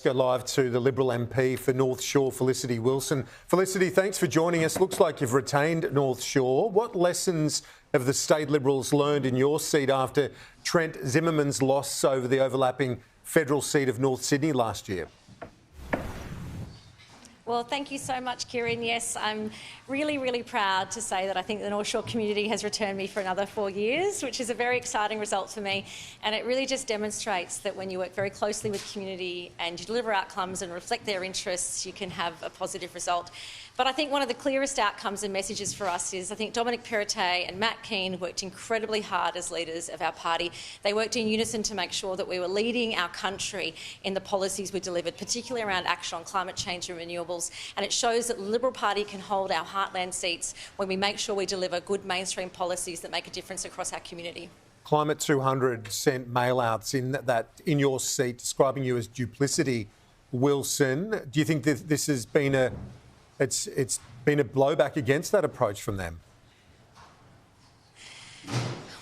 Go live to the Liberal MP for North Shore, Felicity Wilson. Felicity, thanks for joining us. Looks like you've retained North Shore. What lessons have the state Liberals learned in your seat after Trent Zimmerman's loss over the overlapping federal seat of North Sydney last year? Well, thank you so much, Kieran. Yes, I'm really proud to say that I think the North Shore community has returned me for another 4 years, which is a very exciting result for me. And it really just demonstrates that when you work very closely with community and you deliver outcomes and reflect their interests, you can have a positive result. But I think one of the clearest outcomes and messages for us is I think Dominic Perrottet and Matt Keane worked incredibly hard as leaders of our party. They worked in unison to make sure that we were leading our country in the policies we delivered, particularly around action on climate change and renewables. And it shows that the Liberal Party can hold our heartland seats when we make sure we deliver good mainstream policies that make a difference across our community. Climate 200 sent mail-outs in your seat, describing you as duplicity, Wilson. Do you think that this has been it's been a blowback against that approach from them?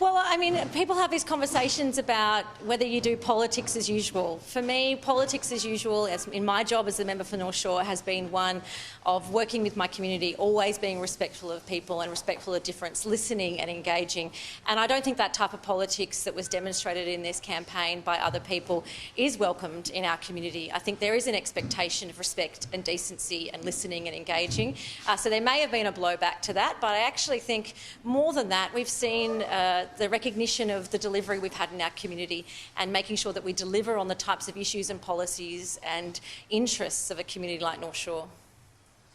Well, I mean, people have these conversations about whether you do politics as usual. For me, politics as usual, as in my job as a member for North Shore, has been one of working with my community, always being respectful of people and respectful of difference, listening and engaging. And I don't think that type of politics that was demonstrated in this campaign by other people is welcomed in our community. I think there is an expectation of respect and decency and listening and engaging. So there may have been a blowback to that, but I actually think more than that, we've seen the recognition of the delivery we've had in our community and making sure that we deliver on the types of issues and policies and interests of a community like North Shore.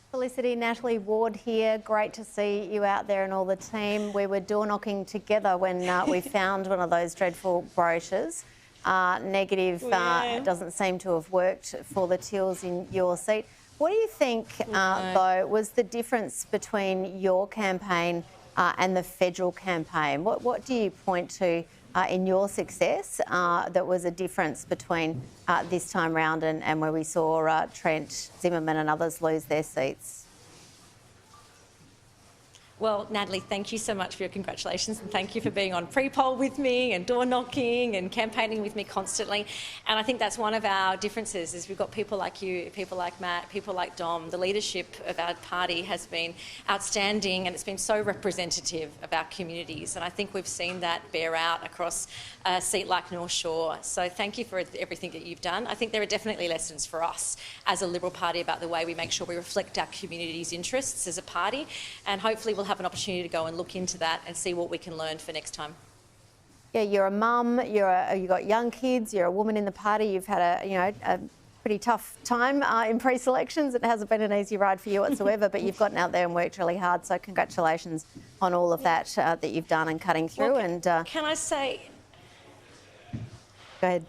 Felicity, Natalie Ward here. Great to see you out there and all the team. We were door knocking together when we found one of those dreadful brochures. Negative doesn't seem to have worked for the Teals in your seat. What do you think, though, was the difference between your campaign and the federal campaign? What do you point to in your success that was a difference between this time round and where we saw Trent Zimmerman and others lose their seats? Well, Natalie, thank you so much for your congratulations and thank you for being on pre-poll with me and door knocking and campaigning with me constantly. And I think that's one of our differences is we've got people like you, people like Matt, people like Dom. The leadership of our party has been outstanding and it's been so representative of our communities. And I think we've seen that bear out across a seat like North Shore. So thank you for everything that you've done. I think there are definitely lessons for us as a Liberal Party about the way we make sure we reflect our community's interests as a party, and hopefully we'll have an opportunity to go and look into that and see what we can learn for next time. Yeah, you're a mum, you've got young kids, you're a woman in the party, you've had a pretty tough time in pre-selections. It hasn't been an easy ride for you whatsoever, but you've gotten out there and worked really hard, so congratulations on all of that that you've done and cutting through. Well, can I say... Go ahead.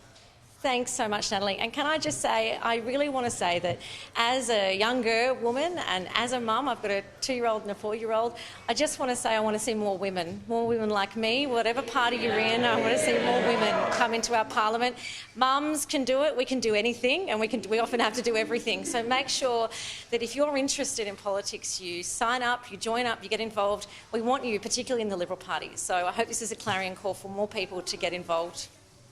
Thanks so much, Natalie. And can I just say, I really want to say that as a younger woman and as a mum, I've got a 2-year-old and a 4-year-old, I just want to say I want to see more women like me, whatever party you're in. I want to see more women come into our parliament. Mums can do it, we can do anything, and we often have to do everything. So make sure that if you're interested in politics, you sign up, you join up, you get involved. We want you, particularly in the Liberal Party. So I hope this is a clarion call for more people to get involved.